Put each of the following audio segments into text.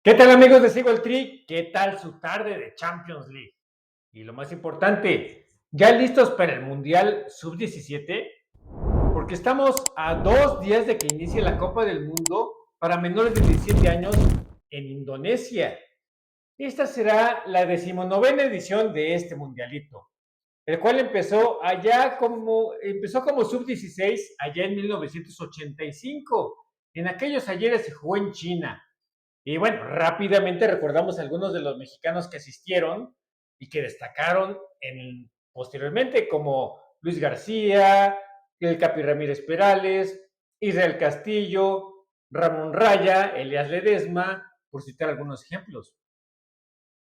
¿Qué tal amigos de Sigo el Tri? ¿Qué tal su tarde de Champions League? Y lo más importante, ¿ya listos para el Mundial Sub-17? Porque estamos a 2 días de que inicie la Copa del Mundo para menores de 17 años en Indonesia. Esta será la 19ª edición de este mundialito, el cual empezó como Sub-16 allá en 1985. En aquellos ayeres se jugó en China. Y bueno, rápidamente recordamos algunos de los mexicanos que asistieron y que destacaron posteriormente, como Luis García, el Capi Ramírez Perales, Israel Castillo, Ramón Raya, Elías Ledesma, por citar algunos ejemplos.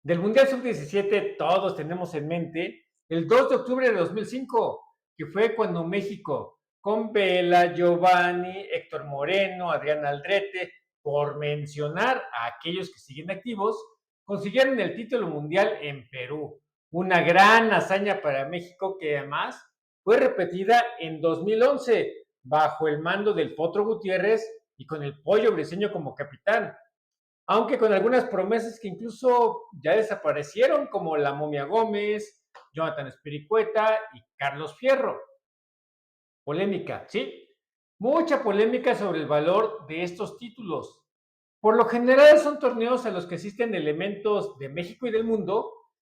Del Mundial Sub-17 todos tenemos en mente el 2 de octubre de 2005, que fue cuando México, con Vela, Giovanni, Héctor Moreno, Adrián Aldrete, por mencionar a aquellos que siguen activos, consiguieron el título mundial en Perú. Una gran hazaña para México que además fue repetida en 2011 bajo el mando del Potro Gutiérrez y con el Pollo Briseño como capitán, aunque con algunas promesas que incluso ya desaparecieron, como la Momia Gómez, Jonathan Espiricueta y Carlos Fierro. Polémica, ¿sí? Mucha polémica sobre el valor de estos títulos. Por lo general son torneos a los que asisten elementos de México y del mundo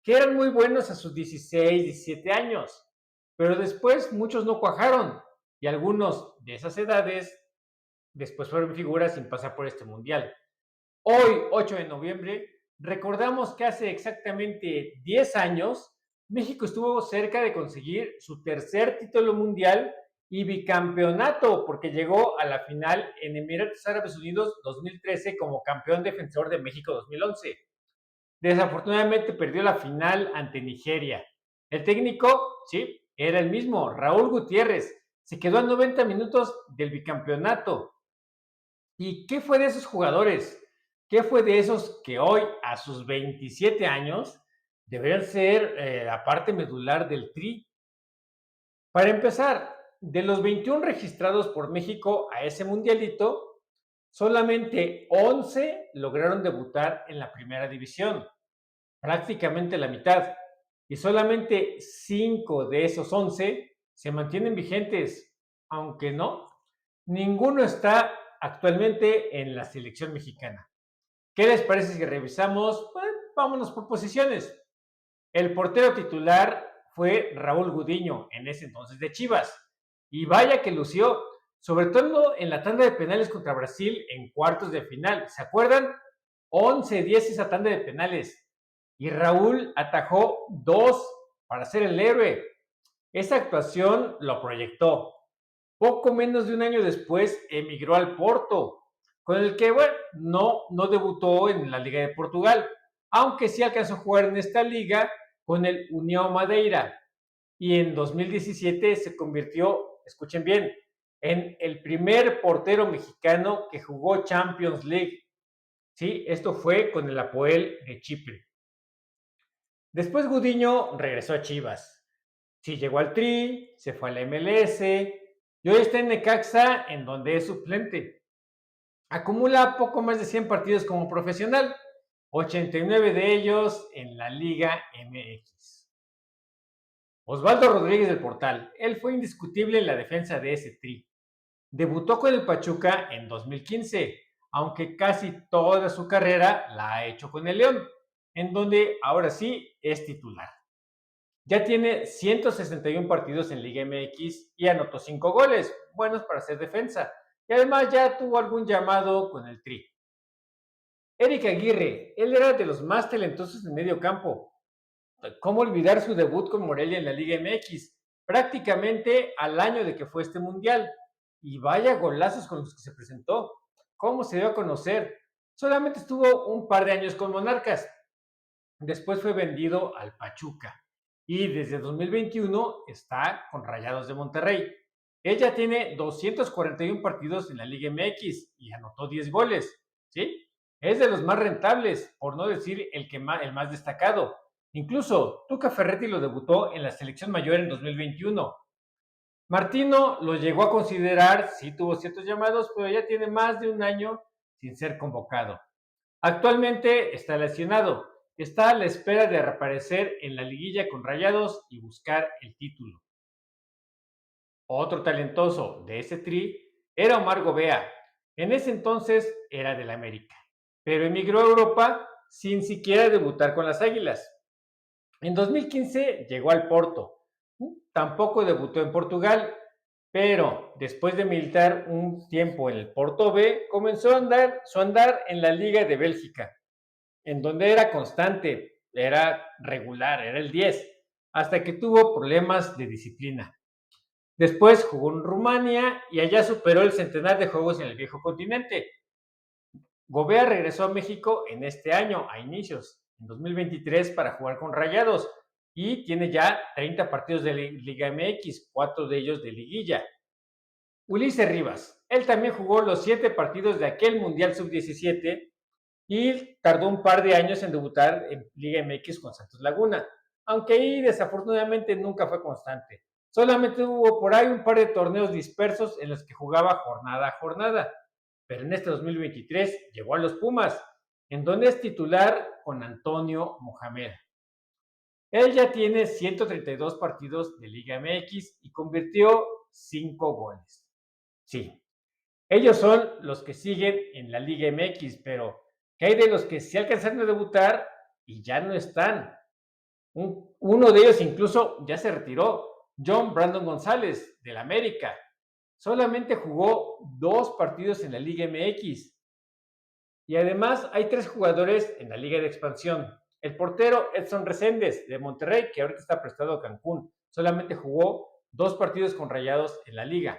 que eran muy buenos a sus 16, 17 años, pero después muchos no cuajaron y algunos de esas edades después fueron figuras sin pasar por este mundial. Hoy, 8 de noviembre, recordamos que hace exactamente 10 años México estuvo cerca de conseguir su tercer título mundial y bicampeonato, porque llegó a la final en Emiratos Árabes Unidos 2013 como campeón defensor de México 2011. Desafortunadamente perdió la final ante Nigeria. El técnico, sí, era el mismo, Raúl Gutiérrez. Se quedó a 90 minutos del bicampeonato. ¿Y qué fue de esos jugadores? ¿Qué fue de esos que hoy, a sus 27 años, deberían ser la parte medular del Tri? Para empezar, de los 21 registrados por México a ese mundialito, solamente 11 lograron debutar en la primera división, prácticamente la mitad, y solamente 5 de esos 11 se mantienen vigentes, aunque no, ninguno está actualmente en la selección mexicana. ¿Qué les parece si revisamos? Pues, vámonos por posiciones. El portero titular fue Raúl Gudiño, en ese entonces de Chivas. Y vaya que lució, sobre todo en la tanda de penales contra Brasil en cuartos de final. ¿Se acuerdan? 11-10 esa tanda de penales. Y Raúl atajó 2 para ser el héroe. Esa actuación lo proyectó. Poco menos de un año después emigró al Porto, con el que, bueno, no debutó en la Liga de Portugal, aunque sí alcanzó a jugar en esta liga con el União Madeira. Y en 2017 se convirtió, escuchen bien, en el primer portero mexicano que jugó Champions League. Sí, esto fue con el Apoel de Chipre. Después Gudiño regresó a Chivas. Sí, llegó al Tri, se fue a la MLS y hoy está en Necaxa, en donde es suplente. Acumula poco más de 100 partidos como profesional, 89 de ellos en la Liga MX. Osvaldo Rodríguez del Portal, él fue indiscutible en la defensa de ese Tri. Debutó con el Pachuca en 2015, aunque casi toda su carrera la ha hecho con el León, en donde ahora sí es titular. Ya tiene 161 partidos en Liga MX y anotó 5 goles, buenos para ser defensa. Y además ya tuvo algún llamado con el Tri. Eric Aguirre, él era de los más talentosos en medio campo. ¿Cómo olvidar su debut con Morelia en la Liga MX? Prácticamente al año de que fue este mundial. Y vaya golazos con los que se presentó. ¿Cómo se dio a conocer? Solamente estuvo un par de años con Monarcas. Después fue vendido al Pachuca y desde 2021 está con Rayados de Monterrey. Ella tiene 241 partidos en la Liga MX y anotó 10 goles, ¿sí? Es de los más rentables, por no decir el más destacado. Incluso Tuca Ferretti lo debutó en la selección mayor en 2021. Martino lo llegó a considerar, sí tuvo ciertos llamados, pero ya tiene más de un año sin ser convocado. Actualmente está lesionado. Está a la espera de reaparecer en la liguilla con Rayados y buscar el título. Otro talentoso de ese tri era Omar Gobea. En ese entonces era del América, pero emigró a Europa sin siquiera debutar con las Águilas. En 2015 llegó al Porto. Tampoco debutó en Portugal, pero después de militar un tiempo en el Porto B, comenzó a andar su andar en la Liga de Bélgica, en donde era constante, era regular, era el 10, hasta que tuvo problemas de disciplina. Después jugó en Rumania y allá superó el centenar de juegos en el viejo continente. Gobea regresó a México en este año, a inicios, en 2023, para jugar con Rayados y tiene ya 30 partidos de Liga MX, 4 de ellos de liguilla. Ulises Rivas, él también jugó los 7 partidos de aquel Mundial Sub-17 y tardó un par de años en debutar en Liga MX con Santos Laguna, aunque ahí desafortunadamente nunca fue constante. Solamente hubo por ahí un par de torneos dispersos en los que jugaba jornada a jornada, pero en este 2023 llegó a los Pumas, en donde es titular con Antonio Mohamed. Él ya tiene 132 partidos de Liga MX y convirtió 5 goles. Sí, ellos son los que siguen en la Liga MX, pero ¿qué hay de los que sí alcanzaron a debutar y ya no están? Uno de ellos incluso ya se retiró, John Brandon González, del América. Solamente jugó 2 partidos en la Liga MX. Y además hay 3 jugadores en la Liga de Expansión. El portero Edson Reséndez, de Monterrey, que ahorita está prestado a Cancún. Solamente jugó 2 partidos con Rayados en la liga.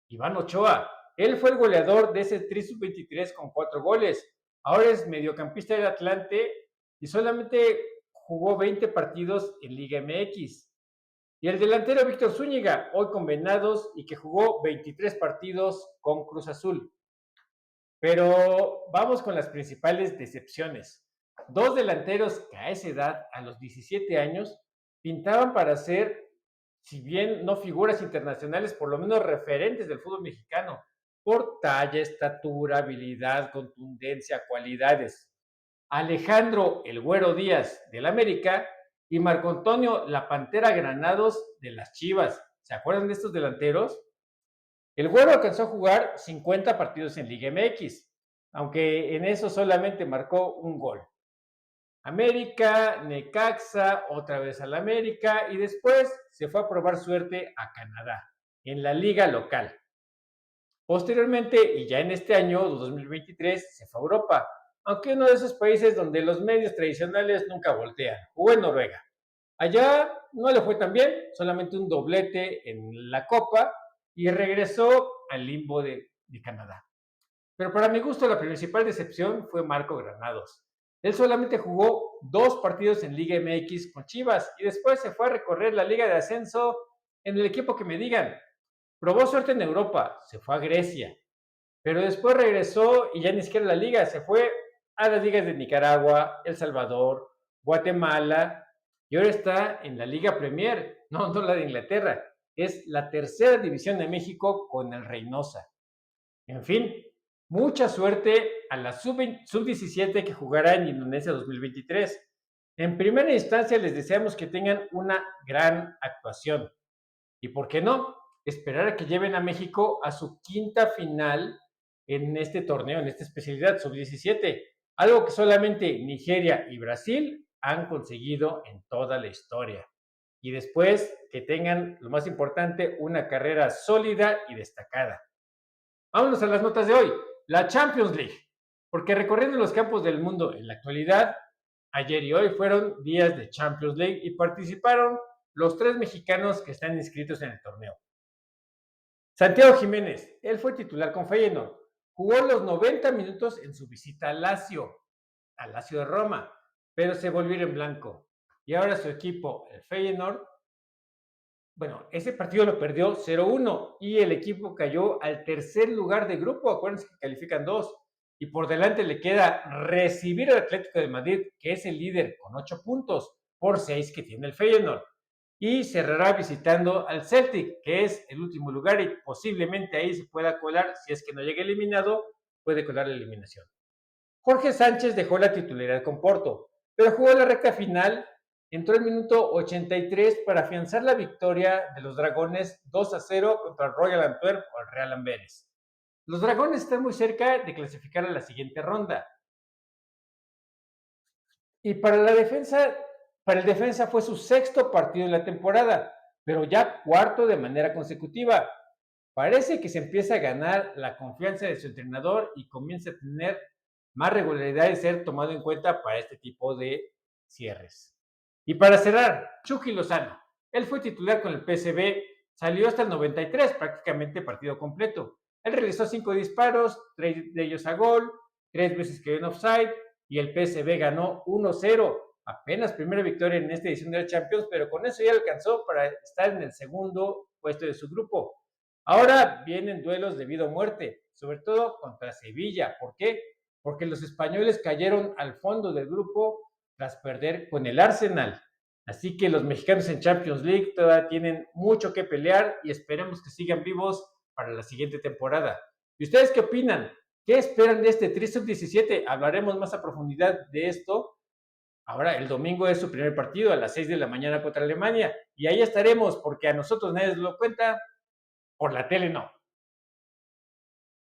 Iván Ochoa, él fue el goleador de ese Tri Sub-23 con 4 goles. Ahora es mediocampista del Atlante y solamente jugó 20 partidos en Liga MX. Y el delantero Víctor Zúñiga, hoy con Venados y que jugó 23 partidos con Cruz Azul. Pero vamos con las principales decepciones. 2 delanteros que a esa edad, a los 17 años, pintaban para ser, si bien no figuras internacionales, por lo menos referentes del fútbol mexicano, por talla, estatura, habilidad, contundencia, cualidades. Alejandro El Güero Díaz del América y Marco Antonio La Pantera Granados de las Chivas. ¿Se acuerdan de estos delanteros? El Güero alcanzó a jugar 50 partidos en Liga MX, aunque en eso solamente marcó un gol. América, Necaxa, otra vez al América y después se fue a probar suerte a Canadá, en la liga local. Posteriormente, y ya en este año 2023, se fue a Europa, aunque uno de esos países donde los medios tradicionales nunca voltean. Jugó en Noruega. Allá no le fue tan bien, solamente un doblete en la Copa y regresó al limbo de Canadá. Pero para mi gusto la principal decepción fue Marco Granados. Él solamente jugó 2 partidos en Liga MX con Chivas y después se fue a recorrer la Liga de Ascenso en el equipo que me digan. Probó suerte en Europa, se fue a Grecia, pero después regresó y ya ni siquiera la liga, se fue a las ligas de Nicaragua, El Salvador, Guatemala y ahora está en la Liga Premier, no la de Inglaterra, es la tercera división de México con el Reynosa. En fin, mucha suerte a la sub-17 que jugará en Indonesia 2023. En primera instancia les deseamos que tengan una gran actuación. ¿Y por qué no? Esperar a que lleven a México a su quinta final en este torneo, en esta especialidad sub-17. Algo que solamente Nigeria y Brasil han conseguido en toda la historia. Y después que tengan, lo más importante, una carrera sólida y destacada. Vámonos a las notas de hoy. La Champions League. Porque recorriendo los campos del mundo en la actualidad, ayer y hoy fueron días de Champions League y participaron los 3 mexicanos que están inscritos en el torneo. Santiago Jiménez, él fue titular con Feyenoord. Jugó los 90 minutos en su visita al Lazio de Roma, pero se volvió en blanco. Y ahora su equipo, el Feyenoord, bueno, ese partido lo perdió 0-1 y el equipo cayó al tercer lugar de grupo. Acuérdense que califican 2. Y por delante le queda recibir al Atlético de Madrid, que es el líder con 8 puntos por 6 que tiene el Feyenoord. Y cerrará visitando al Celtic, que es el último lugar y posiblemente ahí se pueda colar, si es que no llega eliminado, puede colar la eliminación. Jorge Sánchez dejó la titularidad con Porto, pero jugó la recta final, entró el minuto 83 para afianzar la victoria de los Dragones 2-0 contra el Royal Antwerp o el Real Amberes. Los Dragones están muy cerca de clasificar a la siguiente ronda. Y para el defensa fue su sexto partido en la temporada, pero ya cuarto de manera consecutiva. Parece que se empieza a ganar la confianza de su entrenador y comienza a tener más regularidad y ser tomado en cuenta para este tipo de cierres. Y para cerrar, Chucky Lozano. Él fue titular con el PSV, salió hasta el 93, prácticamente partido completo. Él realizó 5 disparos, 3 de ellos a gol, 3 veces quedó en offside y el PSV ganó 1-0. Apenas primera victoria en esta edición de la Champions, pero con eso ya alcanzó para estar en el segundo puesto de su grupo. Ahora vienen duelos de vida o muerte, sobre todo contra Sevilla. ¿Por qué? Porque los españoles cayeron al fondo del grupo tras perder con el Arsenal. Así que los mexicanos en Champions League todavía tienen mucho que pelear y esperemos que sigan vivos para la siguiente temporada. ¿Y ustedes qué opinan? ¿Qué esperan de este Tri Sub-17? Hablaremos más a profundidad de esto. Ahora, el domingo es su primer partido a las 6 de la mañana contra Alemania y ahí estaremos porque a nosotros nadie nos lo cuenta, por la tele no.